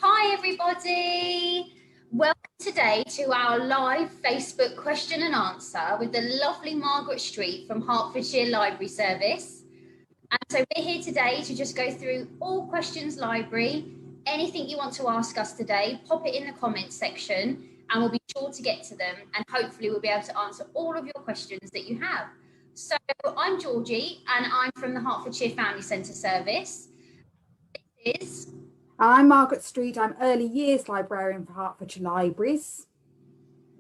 Hi everybody! Welcome today to our live Facebook question and answer with the lovely Margaret Street from Hertfordshire Library Service. And so we're here today to just go through all questions library. Anything you want to ask us today, pop it in the comments section and we'll be sure to get to them, and hopefully we'll be able to answer all of your questions that you have. So I'm Georgie and I'm from the Hertfordshire Family Centre Service. I'm Margaret Street. I'm early years librarian for Hertfordshire Libraries.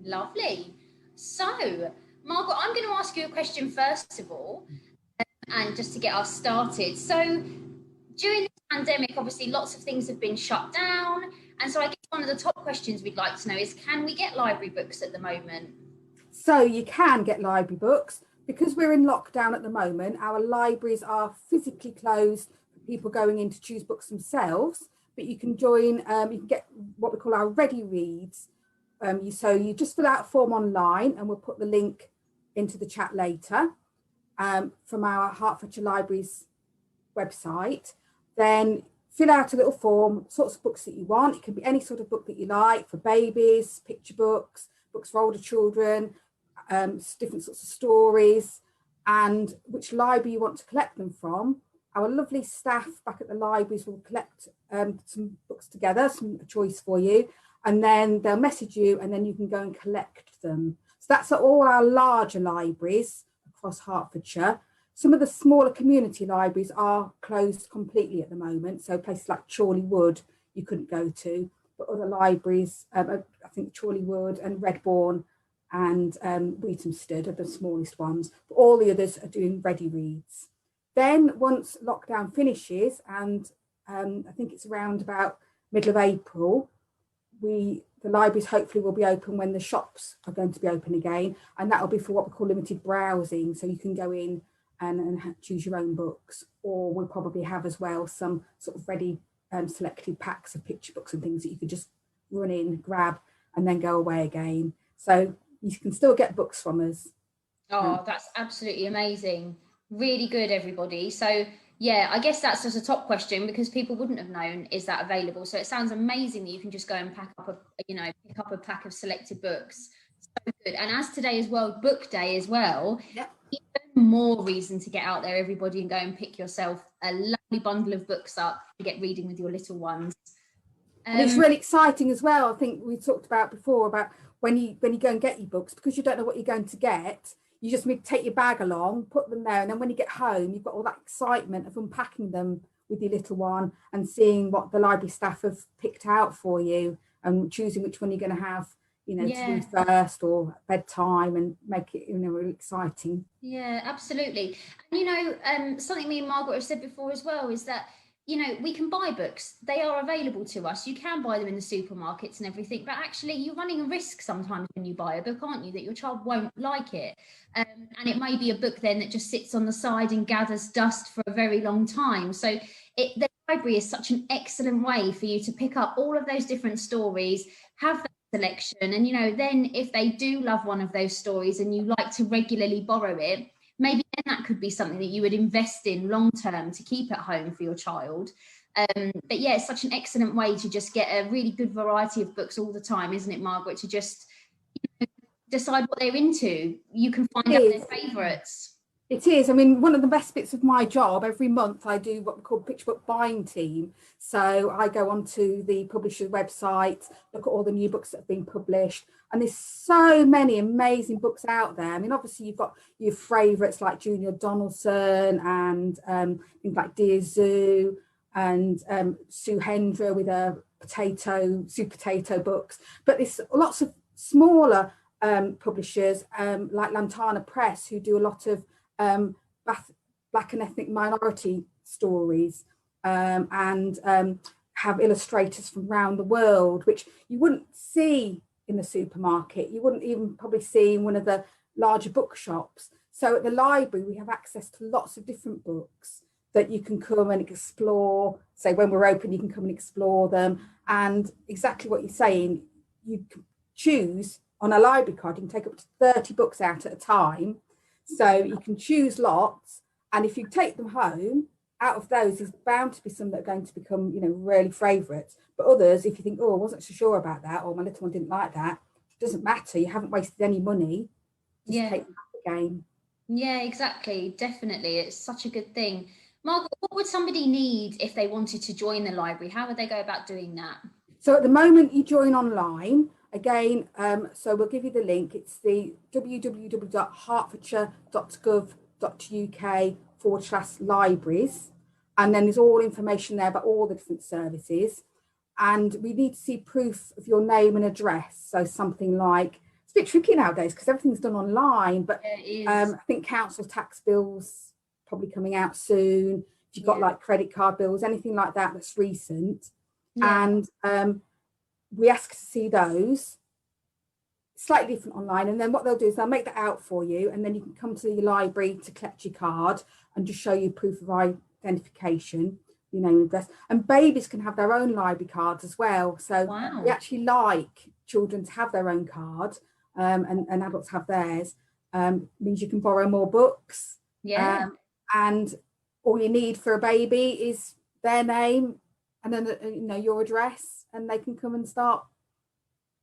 Lovely. So, Margaret, I'm going to ask you a question first of all, and just to get us started. So, during the pandemic, obviously, lots of things have been shut down. And so I guess one of the top questions we'd like to know is, can we get library books at the moment? So you can get library books. Because we're in lockdown at the moment, our libraries are physically closed for people going in to choose books themselves. But you can join, you can get what we call our ready reads. So you just fill out a form online, and we'll put the link into the chat later from our Hertfordshire Libraries website. Then fill out a little form, sorts of books that you want. It can be any sort of book that you like, for babies, picture books, books for older children, different sorts of stories, and which library you want to collect them from. Our lovely staff back at the libraries will collect some books together, a choice for you, and then they'll message you, and then you can go and collect them. So that's at all our larger libraries across Hertfordshire. Some of the smaller community libraries are closed completely at the moment. So places like Chorley Wood you couldn't go to, but other libraries, I think Chorley Wood and Redbourne and Wheatamstead are the smallest ones, but all the others are doing ready reads. Then once lockdown finishes, and I think it's around about middle of April, the libraries hopefully will be open when the shops are going to be open again, and that will be for what we call limited browsing. So you can go in and choose your own books, or we'll probably have as well some sort of ready selected packs of picture books and things that you could just run in, grab, and then go away again. So you can still get books from us. Oh, that's absolutely amazing. Really good, everybody. So yeah, I guess that's just a top question, because people wouldn't have known, is that available? So it sounds amazing that you can just go and pick up a pack of selected books. So good. And as today is World Book Day as well, Yep. Even more reason to get out there, everybody, and go and pick yourself a lovely bundle of books up to get reading with your little ones. And it's really exciting as well. I think we talked about before about when you go and get your books, because you don't know what you're going to get. You just take your bag along, put them there, and then when you get home, you've got all that excitement of unpacking them with your little one and seeing what the library staff have picked out for you and choosing which one you're going to have, to read first or bedtime, and make it, really exciting. Yeah, absolutely. And something me and Margaret have said before as well is that, we can buy books. They are available to us. You can buy them in the supermarkets and everything, but actually you're running a risk sometimes when you buy a book, aren't you, that your child won't like it. And it may be a book then that just sits on the side and gathers dust for a very long time. So the library is such an excellent way for you to pick up all of those different stories, have that selection, and then if they do love one of those stories and you like to regularly borrow it, maybe then that could be something that you would invest in long term to keep at home for your child. But yeah, it's such an excellent way to just get a really good variety of books all the time, isn't it, Margaret, to just decide what they're into. You can find out their favourites. It is. I mean, one of the best bits of my job, every month I do what we call picture book buying team. So I go onto the publisher's website, look at all the new books that have been published. And there's so many amazing books out there. I mean, obviously you've got your favourites like Junior Donaldson and things like Dear Zoo and Sue Hendra with her sweet potato books. But there's lots of smaller publishers like Lantana Press, who do a lot of Black and ethnic minority stories and have illustrators from around the world, which you wouldn't see in the supermarket. You wouldn't even probably see in one of the larger bookshops. So at the library, we have access to lots of different books that you can come and explore. Say when we're open, you can come and explore them. And exactly what you're saying, you can choose on a library card, you can take up to 30 books out at a time. So you can choose lots, and if you take them home out of those, there's bound to be some that are going to become, you know, really favourites. But others, if you think, oh, I wasn't so sure about that, or my little one didn't like that, it doesn't matter. You haven't wasted any money. Just take them out the game. Yeah, exactly. Definitely. It's such a good thing. Margaret, what would somebody need if they wanted to join the library? How would they go about doing that? So at the moment, you join online. Again, so we'll give you the link. It's the www.hertfordshire.gov.uk/libraries. And then there's all information there about all the different services. And we need to see proof of your name and address. So something like, it's a bit tricky nowadays because everything's done online, but I think council tax bills probably coming out soon. If you've got like credit card bills, anything like that that's recent. And we ask to see those. Slightly different online, and then what they'll do is they'll make that out for you, and then you can come to the library to collect your card and just show you proof of identification, your name and address. And babies can have their own library cards as well. So we actually like children to have their own card, and adults have theirs. Means you can borrow more books. And all you need for a baby is their name and then your address, and they can come and start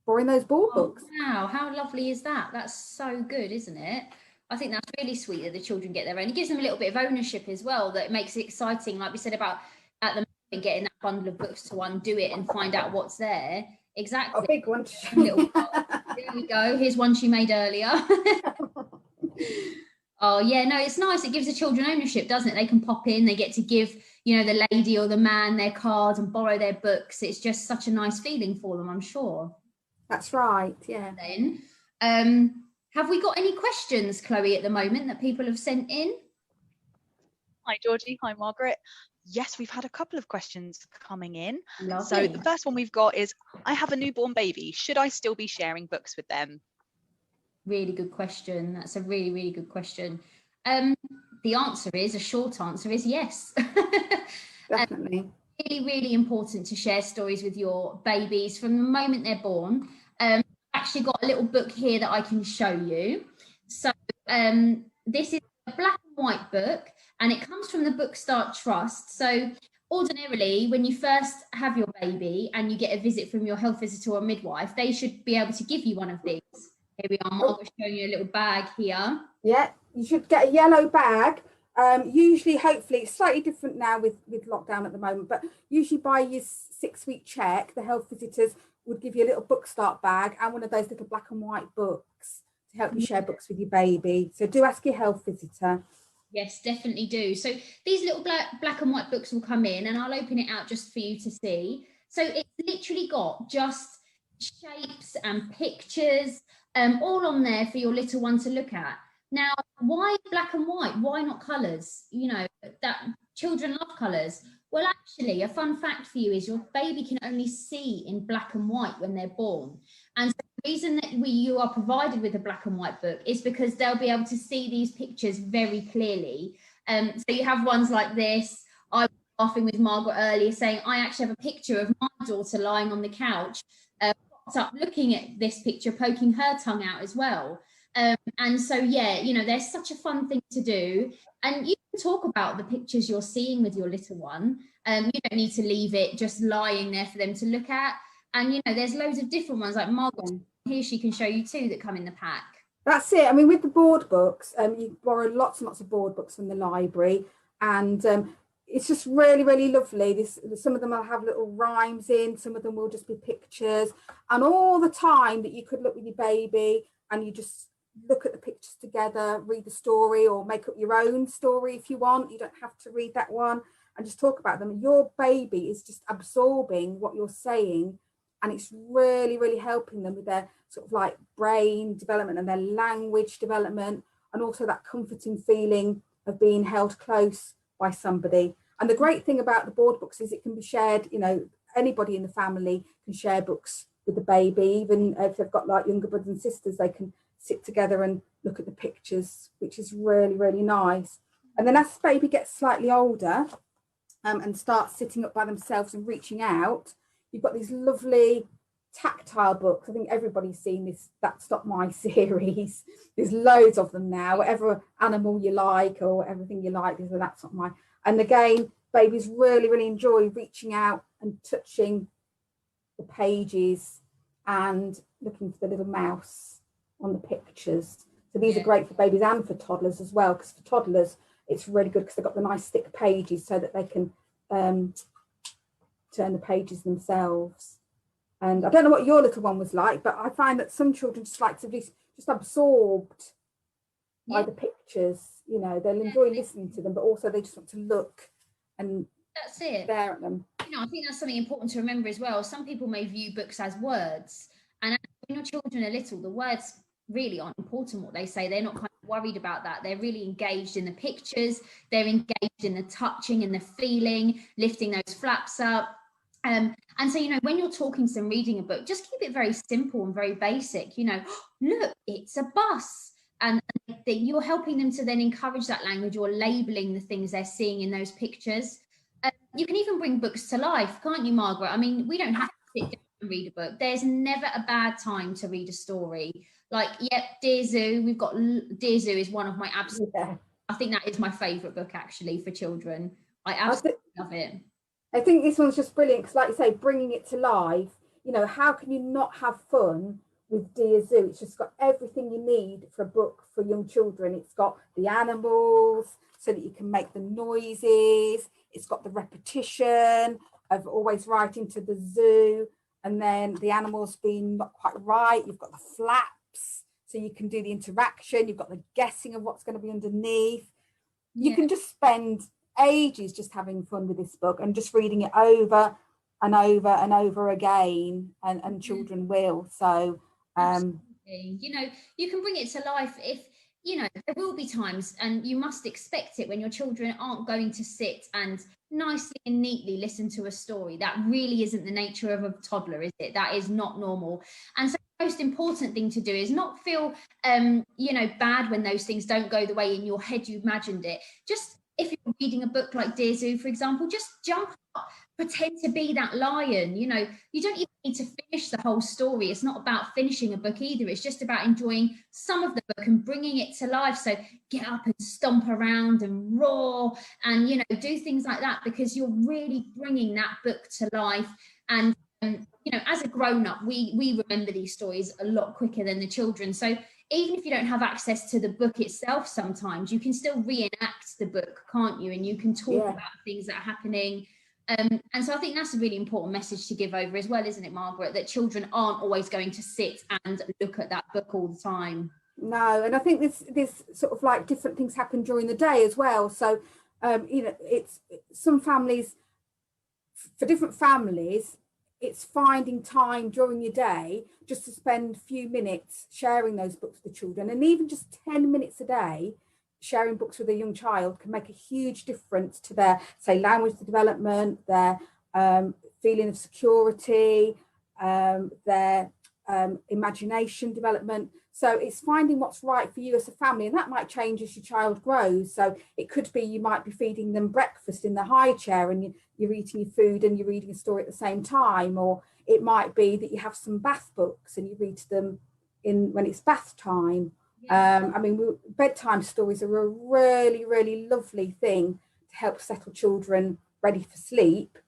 borrowing those board books. Wow, how lovely is that? That's so good, isn't it? I think that's really sweet that the children get their own. It gives them a little bit of ownership as well, that makes it exciting, like we said about at the moment getting that bundle of books to undo it and find out what's there. Exactly. A big one. There we go. Here's one she made earlier. Oh yeah, no, it's nice. It gives the children ownership, doesn't it? They can pop in, they get to give, the lady or the man their card and borrow their books. It's just such a nice feeling for them, I'm sure. That's right, yeah. Then, have we got any questions, Chloe, at the moment that people have sent in? Hi, Georgie. Hi, Margaret. Yes, we've had a couple of questions coming in. Lovely. So the first one we've got is, I have a newborn baby. Should I still be sharing books with them? Really good question. That's a really, really good question. The short answer is yes. Definitely. Really, really important to share stories with your babies from the moment they're born. I've actually got a little book here that I can show you. So this is a black and white book, and it comes from the Bookstart Trust. So ordinarily, when you first have your baby and you get a visit from your health visitor or midwife, they should be able to give you one of these. Here we are, Margaret, showing you a little bag here. Yeah, you should get a yellow bag. Usually, hopefully, it's slightly different now with lockdown at the moment, but usually by your 6-week check, the health visitors would give you a little Bookstart bag and one of those little black and white books to help you share books with your baby. So do ask your health visitor. Yes, definitely do. So these little black and white books will come in, and I'll open it out just for you to see. So it's literally got just shapes and pictures all on there for your little one to look at. Now, why black and white? Why not colours? That children love colours. Well, actually, a fun fact for you is your baby can only see in black and white when they're born. And so the reason that you are provided with a black and white book is because they'll be able to see these pictures very clearly. So you have ones like this. I was laughing with Margaret earlier saying, I actually have a picture of my daughter lying on the couch, up looking at this picture, poking her tongue out as well. And so, there's such a fun thing to do. And you can talk about the pictures you're seeing with your little one. You don't need to leave it just lying there for them to look at. And, there's loads of different ones, like Margaret here, she can show you too, that come in the pack. That's it. I mean, with the board books, you borrow lots and lots of board books from the library. And it's just really, really lovely. Some of them will have little rhymes in, some of them will just be pictures. And all the time that you could look with your baby and you just look at the pictures together, read the story, or make up your own story if you want. You don't have to read that one, and just talk about them. Your baby is just absorbing what you're saying, and it's really, really helping them with their sort of like brain development and their language development, and also that comforting feeling of being held close by somebody. And the great thing about the board books is it can be shared, anybody in the family can share books with the baby. Even if they've got like younger brothers and sisters, they can sit together and look at the pictures, which is really, really nice. And then as the baby gets slightly older and starts sitting up by themselves and reaching out, you've got these lovely tactile books. I think everybody's seen this That's Not My series. There's loads of them now. Whatever animal you like or everything you like, there's a That's Not My. And again, babies really enjoy reaching out and touching the pages and looking for the little mouse on the pictures. So these are great for babies and for toddlers as well, because for toddlers it's really good because they've got the nice thick pages so that they can turn the pages themselves. And I don't know what your little one was like, but I find that some children just like to be just absorbed by the pictures. You know, they'll enjoy listening to them, but also they just want to look and that's it. Stare at them. You know, I think that's something important to remember as well. Some people may view books as words, and when your children are little, the words really aren't important what they say. They're not kind of worried about that. They're really engaged in the pictures. They're engaged in the touching and the feeling, lifting those flaps up. And so, you know, when you're talking to them, reading a book, just keep it very simple and very basic. You know, look, it's a bus. And you're helping them to then encourage that language or labeling the things they're seeing in those pictures. You can even bring books to life, can't you, Margaret? I mean, we don't have to sit down and read a book. There's never a bad time to read a story. Like, Dear Zoo, we've got Dear Zoo is one of my absolute, I think that is my favourite book actually for children. I absolutely love it. I think this one's just brilliant because, like you say, bringing it to life, you know, how can you not have fun with Dear Zoo? It's just got everything you need for a book for young children. It's got the animals so that you can make the noises. It's got the repetition of always writing to the zoo, and then the animals being not quite right. You've got the flaps, so you can do the interaction. You've got the guessing of what's going to be underneath. You can just spend ages just having fun with this book and just reading it over and over and over again, and children will. So you know, you can bring it to life if, you know, there will be times, and you must expect it, when your children aren't going to sit and nicely and neatly listen to a story. That really isn't the nature of a toddler, is it? That is not normal. And so the most important thing to do is not feel you know, bad when those things don't go the way in your head you imagined it. Just, if you're reading a book like Dear Zoo, for example, just jump up, pretend to be that lion. You know, you don't even need to finish the whole story. It's not about finishing a book either. It's just about enjoying some of the book and bringing it to life. So get up and stomp around and roar and, you know, do things like that, because you're really bringing that book to life. And you know, as a grown-up, we remember these stories a lot quicker than the children. So even if you don't have access to the book itself, sometimes you can still reenact the book, can't you? And you can talk about things that are happening. And so I think that's a really important message to give over as well, isn't it, Margaret? That children aren't always going to sit and look at that book all the time. No, and I think this sort of like different things happen during the day as well. So, you know, it's some families, for different families, it's finding time during your day just to spend a few minutes sharing those books with the children. And even just 10 minutes a day sharing books with a young child can make a huge difference to their, say, language development, their feeling of security, their imagination development. So it's finding what's right for you as a family, and that might change as your child grows. So it could be you might be feeding them breakfast in the high chair and you're eating your food and you're reading a story at the same time, or it might be that you have some bath books and you read to them when it's bath time. I mean, bedtime stories are a really, really lovely thing to help settle children ready for sleep.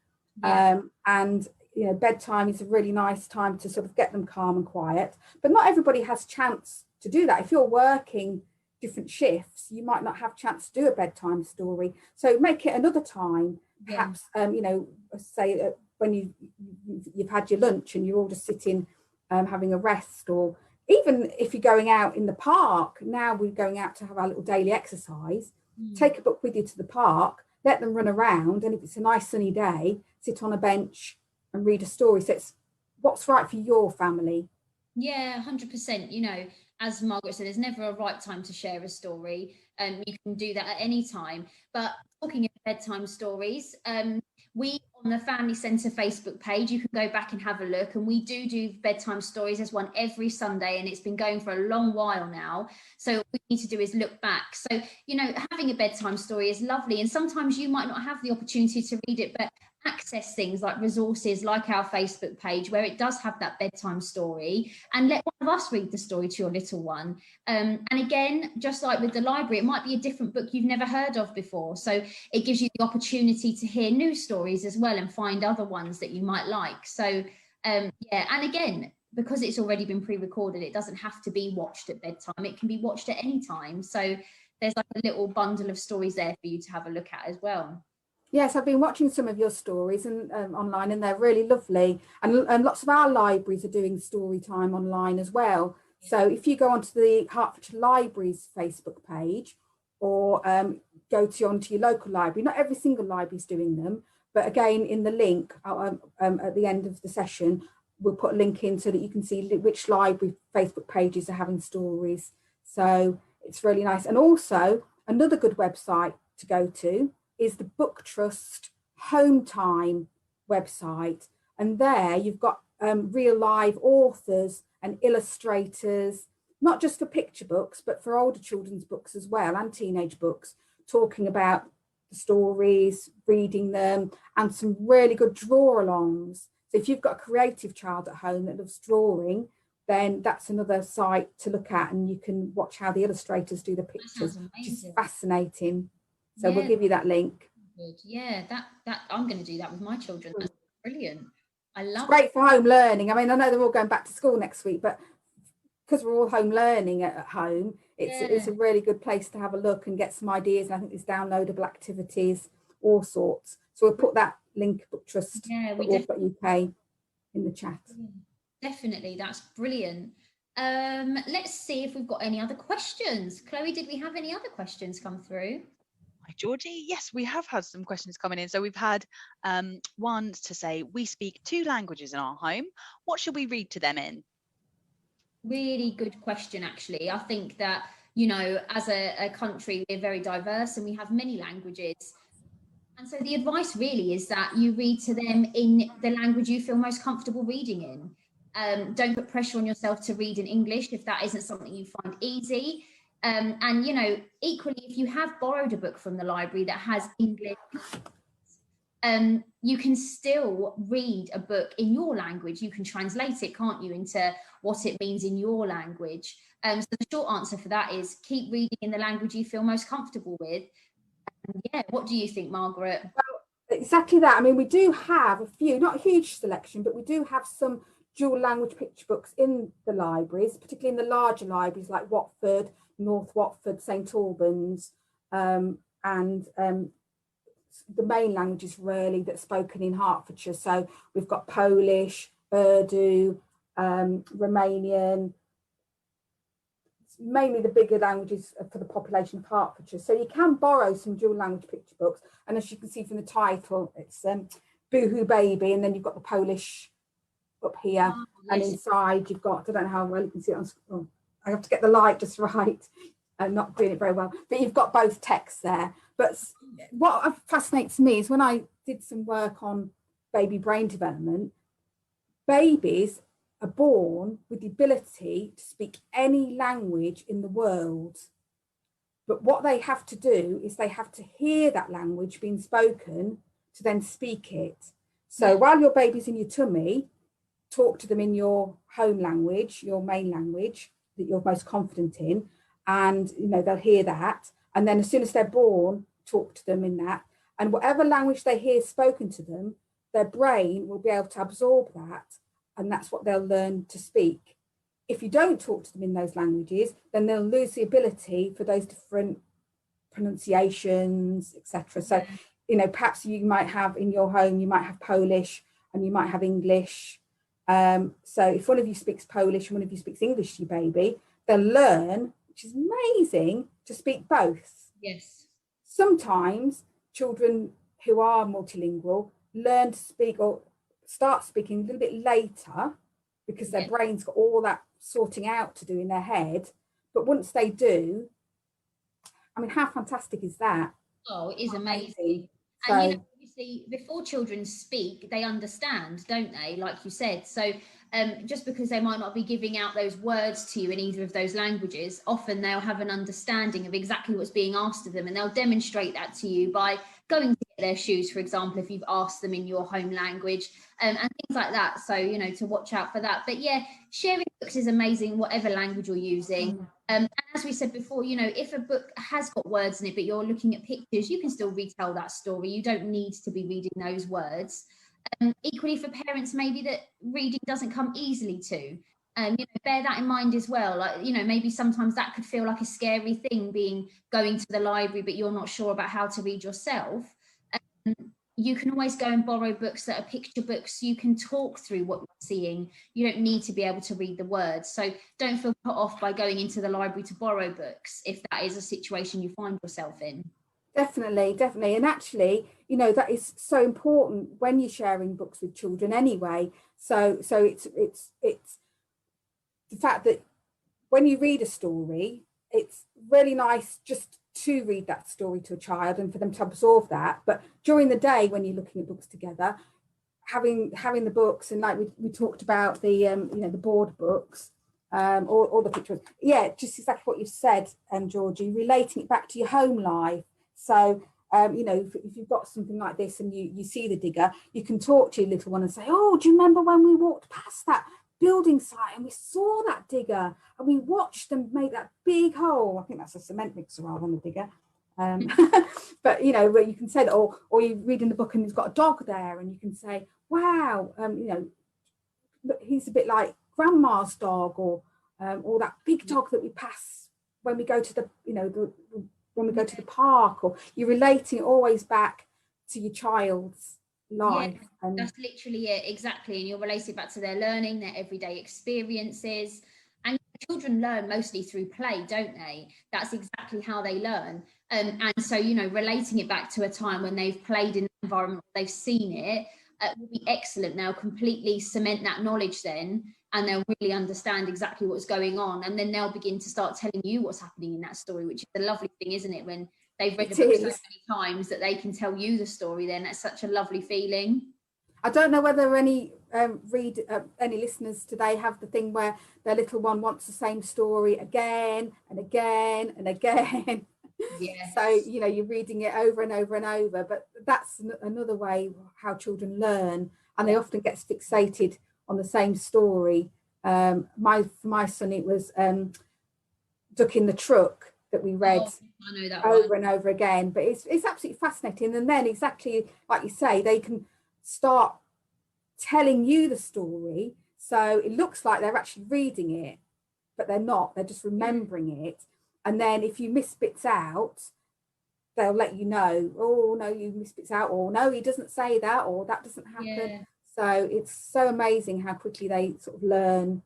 And you know, bedtime is a really nice time to sort of get them calm and quiet, but not everybody has chance to do that. If you're working different shifts, you might not have chance to do a bedtime story. So make it another time, perhaps, you know, say when you've had your lunch and you're all just sitting having a rest, or even if you're going out in the park. Now we're going out to have our little daily exercise. Take a book with you to the park, let them run around, and if it's a nice sunny day, sit on a bench and read a story. So it's what's right for your family. Yeah, 100%. You know, as Margaret said, there's never a right time to share a story, and you can do that at any time. But talking of bedtime stories, we, on the Family Centre Facebook page, you can go back and have a look, and we do bedtime stories as one every Sunday, and it's been going for a long while now. So what we need to do is look back. So, you know, having a bedtime story is lovely, and sometimes you might not have the opportunity to read it, but access things like resources like our Facebook page where it does have that bedtime story, and let one of us read the story to your little one. And again, just like with the library, it might be a different book you've never heard of before, so it gives you the opportunity to hear new stories as well and find other ones that you might like. So yeah, and again, because it's already been pre-recorded, it doesn't have to be watched at bedtime, it can be watched at any time. So there's like a little bundle of stories there for you to have a look at as well. Yes, I've been watching some of your stories and online, and they're really lovely. And lots of our libraries are doing story time online as well. So if you go onto the Hertfordshire Libraries Facebook page, or go onto your local library, not every single library is doing them, but again, in the link at the end of the session, we'll put a link in so that you can see which library Facebook pages are having stories. So it's really nice. And also another good website to go to is the Book Trust Home Time website. And there you've got real live authors and illustrators, not just for picture books, but for older children's books as well, and teenage books, talking about the stories, reading them, and some really good draw-alongs. So if you've got a creative child at home that loves drawing, then that's another site to look at, and you can watch how the illustrators do the pictures, which is fascinating. So yeah, we'll give you that link. Good. Yeah, that I'm going to do that with my children. That's brilliant. I love it. Great for home learning. I mean, I know they're all going back to school next week, but because we're all home learning at home, it's a really good place to have a look and get some ideas. And I think there's downloadable activities, all sorts. So we'll put that link, Book Trust, UK, in the chat. Definitely, that's brilliant. Let's see if we've got any other questions. Chloe, did we have any other questions come through? Hi, Georgie. Yes, we have had some questions coming in. So we've had one to say, we speak 2 languages in our home. What should we read to them in? Really good question, actually. I think that, you know, as a country, we're very diverse and we have many languages. And so the advice really is that you read to them in the language you feel most comfortable reading in. Don't put pressure on yourself to read in English if that isn't something you find easy. And, you know, equally, if you have borrowed a book from the library that has English, you can still read a book in your language. You can translate it, can't you, into what it means in your language. So the short answer for that is keep reading in the language you feel most comfortable with. Yeah, what do you think, Margaret? Well, exactly that. I mean, we do have a few, not a huge selection, but we do have some dual language picture books in the libraries, particularly in the larger libraries like Watford, North Watford, St Albans, and the main languages really that's spoken in Hertfordshire. So we've got Polish, Urdu, Romanian, mainly the bigger languages for the population of Hertfordshire. So you can borrow some dual language picture books, and as you can see from the title, it's Boohoo Baby, and then you've got the Polish up here, and inside you've got, I don't know how well you can see it on screen. I have to get the light just right. I'm not doing it very well, but you've got both texts there. But what fascinates me is when I did some work on baby brain development, babies are born with the ability to speak any language in the world. But what they have to do is they have to hear that language being spoken to then speak it. So while your baby's in your tummy, talk to them in your home language, your main language that you're most confident in, and you know they'll hear that. And then as soon as they're born, talk to them in that. And whatever language they hear spoken to them, their brain will be able to absorb that, and that's what they'll learn to speak. If you don't talk to them in those languages, then they'll lose the ability for those different pronunciations, etc. So, you know, perhaps you might have in your home, you might have Polish and you might have English. So if one of you speaks Polish and one of you speaks English to your baby, they'll learn, which is amazing, to speak both. Yes. Sometimes children who are multilingual learn to speak or start speaking a little bit later because their brain's got all that sorting out to do in their head. But once they do, I mean, how fantastic is that? Oh, it is amazing. So, and you know, obviously, before children speak, they understand, don't they? Like you said. So just because they might not be giving out those words to you in either of those languages, often they'll have an understanding of exactly what's being asked of them, and they'll demonstrate that to you by going to their shoes, for example, if you've asked them in your home language, and things like that. So, you know, to watch out for that. But yeah, sharing books is amazing, whatever language you're using. And as we said before, you know, if a book has got words in it, but you're looking at pictures, you can still retell that story. You don't need to be reading those words. Equally for parents, maybe that reading doesn't come easily to. You know, bear that in mind as well. Like, you know, maybe sometimes that could feel like a scary thing, going to the library, but you're not sure about how to read yourself. You can always go and borrow books that are picture books. You can talk through what you're seeing. You don't need to be able to read the words. So don't feel put off by going into the library to borrow books if that is a situation you find yourself in. Definitely, definitely. And actually, you know, that is so important when you're sharing books with children anyway. So it's the fact that when you read a story, it's really nice just to read that story to a child and for them to absorb that. But during the day, when you're looking at books together, having the books, and like we talked about the you know, the board books, or the pictures, yeah, just exactly what you said, Georgie, relating it back to your home life. So you know, if you've got something like this and you see the digger, you can talk to your little one and say, oh, do you remember when we walked past that building site and we saw that digger and we watched them make that big hole? I think that's a cement mixer rather than a digger. But you know, where you can say that, or you're reading the book and he's got a dog there and you can say, wow, you know, look, he's a bit like grandma's dog, or that big dog that we pass when we go to the, you know, when we go to the park. Or you're relating it always back to your child's life. Yeah, and that's literally it, exactly. And you're relating back to their learning, their everyday experiences. And children learn mostly through play, don't they? That's exactly how they learn. And so, you know, relating it back to a time when they've played in an environment, they've seen it, will be excellent. They'll completely cement that knowledge then, and they'll really understand exactly what's going on. And then they'll begin to start telling you what's happening in that story, which is a lovely thing, isn't it? When they've read a book so many times that they can tell you the story, then that's such a lovely feeling. I don't know whether any any listeners today have the thing where their little one wants the same story again and again and again. Yes. So, you know, you're reading it over and over and over, but that's another way how children learn, and they often get fixated on the same story. For my son, it was Duck in the Truck that we read I know that over one. and over again, but it's absolutely fascinating. And then exactly like you say, they can start telling you the story, so it looks like they're actually reading it, but they're not, they're just remembering it. And then if you miss bits out, they'll let you know, oh no, you missed bits out, or no, he doesn't say that, or that doesn't happen. Yeah. So it's so amazing how quickly they sort of learn,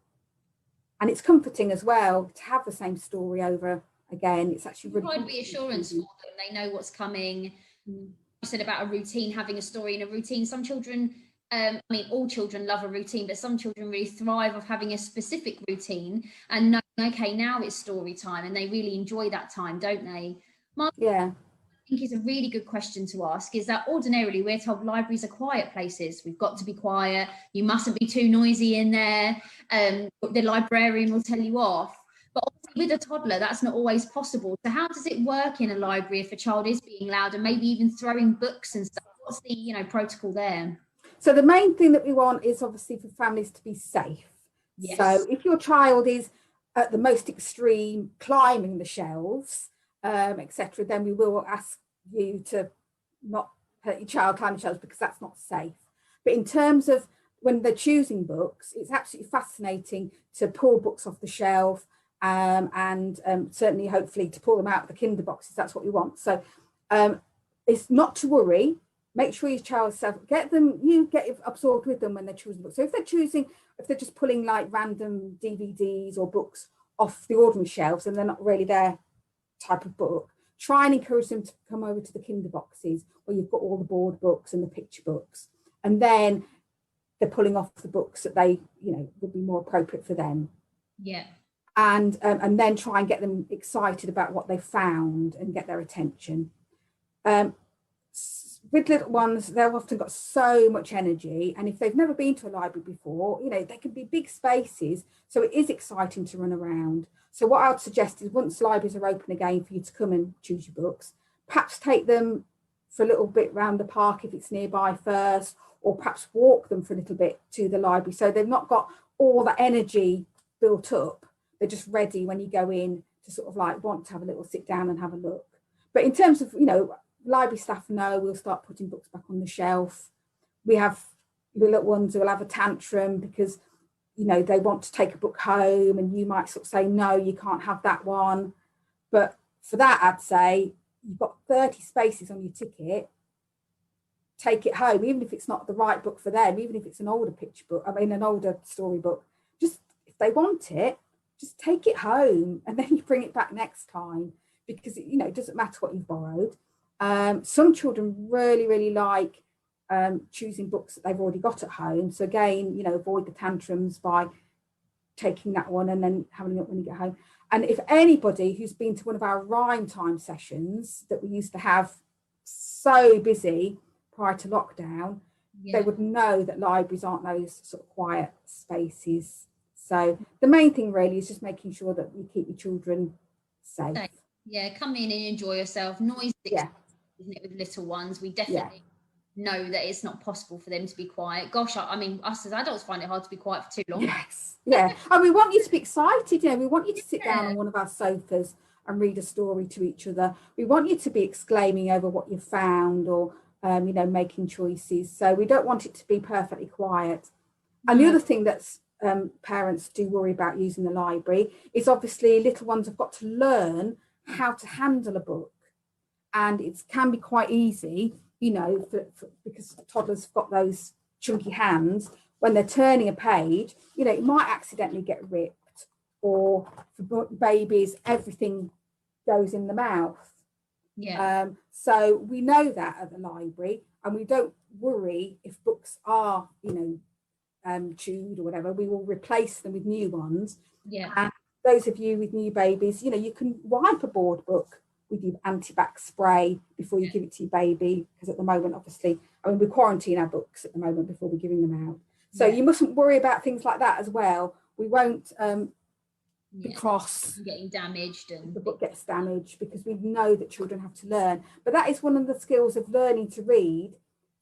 and it's comforting as well to have the same story over again. It's actually really provide reassurance for them. They know what's coming. You said about a routine, having a story in a routine. Some children, I mean, all children love a routine, but some children really thrive of having a specific routine and knowing, okay, now it's story time, and they really enjoy that time, don't they? Yeah. I think is a really good question to ask, is that ordinarily we're told libraries are quiet places. We've got to be quiet. You mustn't be too noisy in there. The librarian will tell you off. But with a toddler, that's not always possible. So how does it work in a library if a child is being loud and maybe even throwing books and stuff? What's the, you know, protocol there? So the main thing that we want is obviously for families to be safe. Yes. So if your child is at the most extreme, climbing the shelves, etc., then we will ask you to not let your child climb the shelves, because that's not safe. But in terms of when they're choosing books, it's absolutely fascinating to pull books off the shelf, and certainly hopefully to pull them out of the kinder boxes. That's what we want. So it's not to worry. Make sure your child's safe. Get absorbed with them when they're choosing books. So if they're just pulling like random DVDs or books off the ordinary shelves and they're not really their type of book, try and encourage them to come over to the kinder boxes where you've got all the board books and the picture books, and then they're pulling off the books that they, you know, would be more appropriate for them. Yeah. And then try and get them excited about what they found and get their attention. With little ones, they've often got so much energy, and if they've never been to a library before, you know, they can be big spaces, so it is exciting to run around. So what I would suggest is, once libraries are open again for you to come and choose your books, perhaps take them for a little bit round the park if it's nearby first, or perhaps walk them for a little bit to the library, so they've not got all that energy built up. They're just ready when you go in to sort of like want to have a little sit down and have a look. But in terms of, library staff know we'll start putting books back on the shelf. We have the little ones who will have a tantrum because, they want to take a book home, and you might sort of say, no, you can't have that one. But for that, I'd say you've got 30 spaces on your ticket. Take it home, even if it's not the right book for them, even if it's an older picture book, an older storybook. Just if they want it, just take it home, and then you bring it back next time, because it doesn't matter what you've borrowed. Some children really, really like choosing books that they've already got at home. So again, avoid the tantrums by taking that one and then having it when you get home. And if anybody who's been to one of our rhyme time sessions that we used to have so busy prior to lockdown, they would know that libraries aren't those sort of quiet spaces. So the main thing really is just making sure that you keep your children safe. Yeah, come in and enjoy yourself. Noise, isn't it, with little ones? We definitely know that it's not possible for them to be quiet. Gosh, us as adults find it hard to be quiet for too long. Yes, yeah. And we want you to be excited. We want you to sit down on one of our sofas and read a story to each other. We want you to be exclaiming over what you found, or making choices. So we don't want it to be perfectly quiet. And the other thing that's parents do worry about using the library is obviously little ones have got to learn how to handle a book, and it can be quite easy, because toddlers have got those chunky hands. When they're turning a page, it might accidentally get ripped, or for babies, everything goes in the mouth. So we know that at the library, and we don't worry if books are, chewed or whatever. We will replace them with new ones. And those of you with new babies, you can wipe a board book with your anti-bac spray before you give it to your baby, because at the moment, obviously, we quarantine our books at the moment before we're giving them out. So you mustn't worry about things like that as well. We won't be cross getting damaged and the book gets damaged, because we know that children have to learn. But that is one of the skills of learning to read.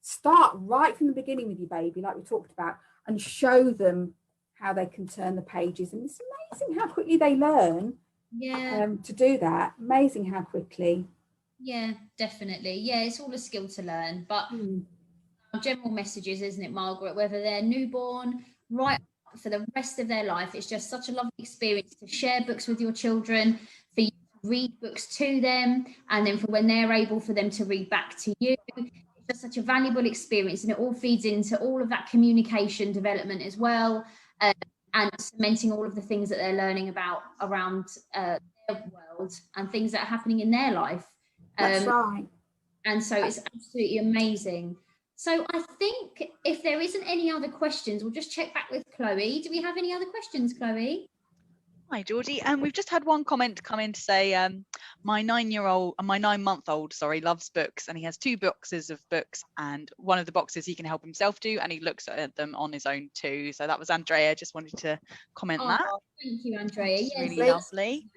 Start right from the beginning with your baby, like we talked about, and show them how they can turn the pages. And it's amazing how quickly they learn to do that. Amazing how quickly. Yeah, definitely. Yeah, it's all a skill to learn. But general messages, isn't it, Margaret? Whether they're newborn, right for the rest of their life, it's just such a lovely experience to share books with your children, for you to read books to them, and then for when they're able, for them to read back to you. It's just such a valuable experience, and it all feeds into all of that communication development as well, and cementing all of the things that they're learning about around their world and things that are happening in their life. That's right. And so it's absolutely amazing. So I think if there isn't any other questions, we'll just check back with Chloe. Do we have any other questions, Chloe? Hi, Georgie. We've just had one comment come in to say my 9-month-old, loves books, and he has 2 boxes of books, and one of the boxes he can help himself do, and he looks at them on his own too. So that was Andrea. Just wanted to comment that. Thank you, Andrea. Yes, really lovely.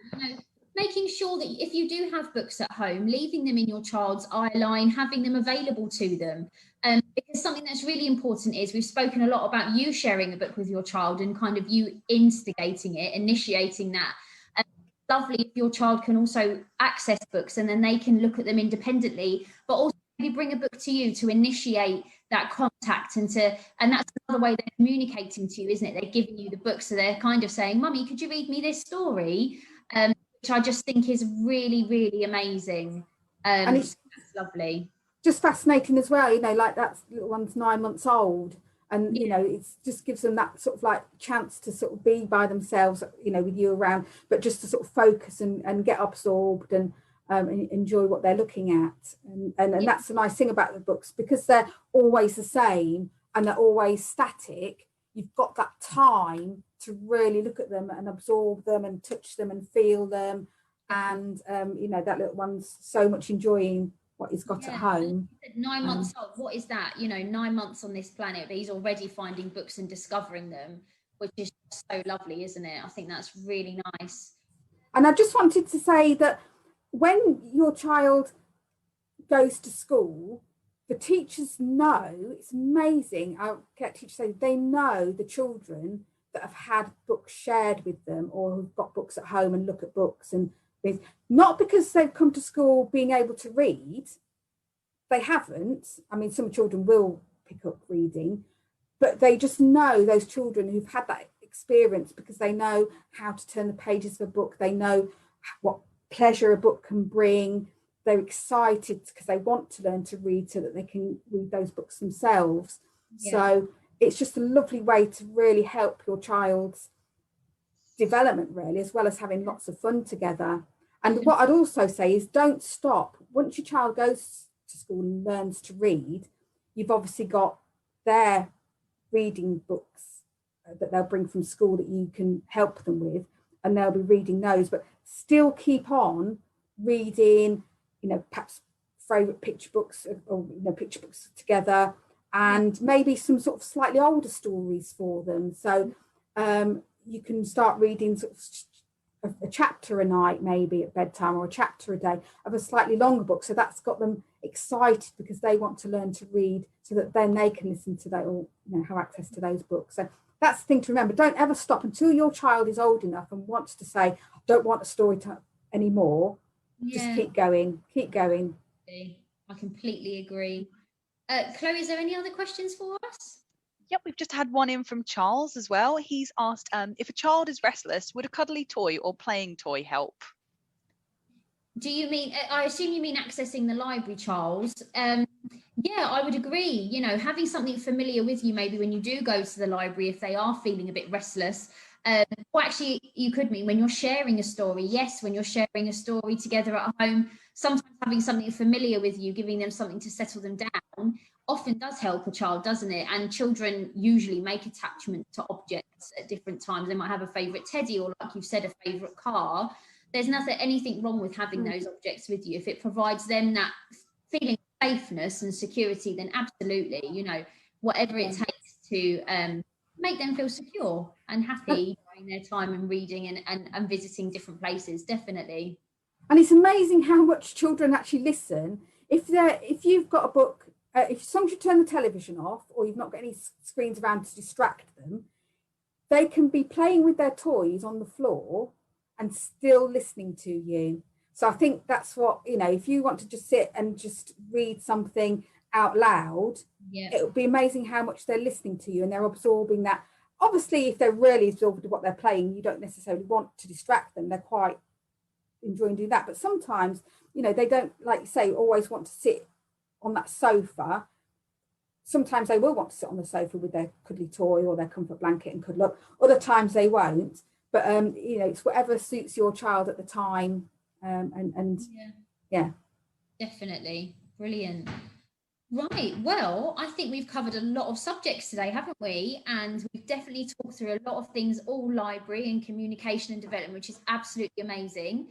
Making sure that if you do have books at home, leaving them in your child's eye line, having them available to them. Because something that's really important is, we've spoken a lot about you sharing a book with your child and kind of you instigating it, initiating that. Lovely if your child can also access books and then they can look at them independently, but also maybe bring a book to you to initiate that contact, and that's another way they're communicating to you, isn't it? They're giving you the book, so they're kind of saying, Mummy, could you read me this story? Which I just think is really, really amazing. And it's lovely. Just fascinating as well, like that little one's 9 months old, and it just gives them that sort of like chance to sort of be by themselves, with you around, but just to sort of focus and get absorbed and enjoy what they're looking at. And that's the nice thing about the books, because they're always the same and they're always static. You've got that time to really look at them and absorb them and touch them and feel them, and that little one's so much enjoying what he's got at home. 9 months old, what is that? 9 months on this planet, but he's already finding books and discovering them, which is so lovely, isn't it? I think that's really nice. And I just wanted to say that when your child goes to school, the teachers know, it's amazing. I get teachers say they know the children that have had books shared with them or who've got books at home and look at books and things. Not because they've come to school being able to read. They haven't. I mean, some children will pick up reading, but they just know those children who've had that experience because they know how to turn the pages of a book. They know what pleasure a book can bring. They're excited because they want to learn to read so that they can read those books themselves. Yeah. So it's just a lovely way to really help your child's development, really, as well as having lots of fun together. And what I'd also say is don't stop. Once your child goes to school and learns to read, you've obviously got their reading books that they'll bring from school that you can help them with, and they'll be reading those, but still keep on reading, you know, perhaps favorite picture books or, you know, picture books together, and maybe some sort of slightly older stories for them. So you can start reading sort of a chapter a night, maybe at bedtime, or a chapter a day of a slightly longer book. So that's got them excited because they want to learn to read, so that then they can listen to that, or, you know, have access to those books. So that's the thing to remember. Don't ever stop until your child is old enough and wants to say, I don't want a story time anymore. Yeah. Just keep going, keep going. I completely agree. Chloe, is there any other questions for us? Yep, we've just had one in from Charles as well. He's asked, if a child is restless, would a cuddly toy or playing toy help? Do you mean, I assume you mean accessing the library, Charles? Yeah, I would agree. You know, having something familiar with you, maybe when you do go to the library, if they are feeling a bit restless, or actually you could mean when you're sharing a story. Yes, when you're sharing a story together at home, sometimes having something familiar with you, giving them something to settle them down, often does help a child, doesn't it? And children usually make attachment to objects at different times. They might have a favourite teddy, or like you've said, a favourite car. There's anything wrong with having those objects with you. If it provides them that feeling of safeness and security, then absolutely, you know, whatever it takes to make them feel secure and happy during their time and reading and visiting different places, definitely. And it's amazing how much children actually listen. If you've got a book, if as long as you turn the television off, or you've not got any screens around to distract them, they can be playing with their toys on the floor and still listening to you. So I think that's what, you know, if you want to just sit and just read something out loud, it would be amazing how much they're listening to you and they're absorbing that. Obviously, if they're really absorbed with what they're playing, you don't necessarily want to distract them. They're quite enjoying doing that. But sometimes, you know, they don't, like you say, always want to sit on that sofa. Sometimes they will want to sit on the sofa with their cuddly toy or their comfort blanket and cuddle up. Other times they won't. But, you know, it's whatever suits your child at the time. Yeah. Definitely. Brilliant. Right. Well, I think we've covered a lot of subjects today, haven't we? And we've definitely talked through a lot of things, all library and communication and development, which is absolutely amazing.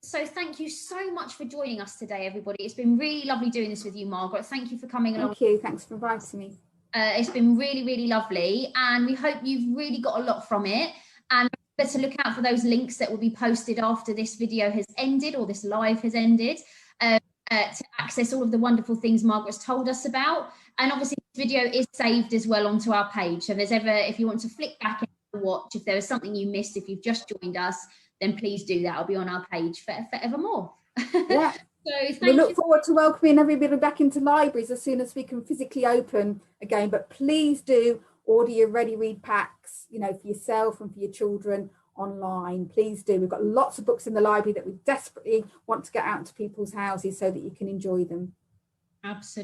So thank you so much for joining us today, everybody. It's been really lovely doing this with you, Margaret. Thank you for coming along. Thank you. Thanks for inviting me. It's been really, really lovely. And we hope you've really got a lot from it. And better look out for those links that will be posted after this video has ended, or this live has ended, to access all of the wonderful things Margaret's told us about. And obviously this video is saved as well onto our page. So if you want to flick back and watch, if there was something you missed, if you've just joined us, then please do that. I'll be on our page forevermore. Yeah. So we look forward to welcoming everybody back into libraries as soon as we can physically open again. But please do order your ready read packs, you know, for yourself and for your children online. Please do. We've got lots of books in the library that we desperately want to get out to people's houses so that you can enjoy them. Absolutely.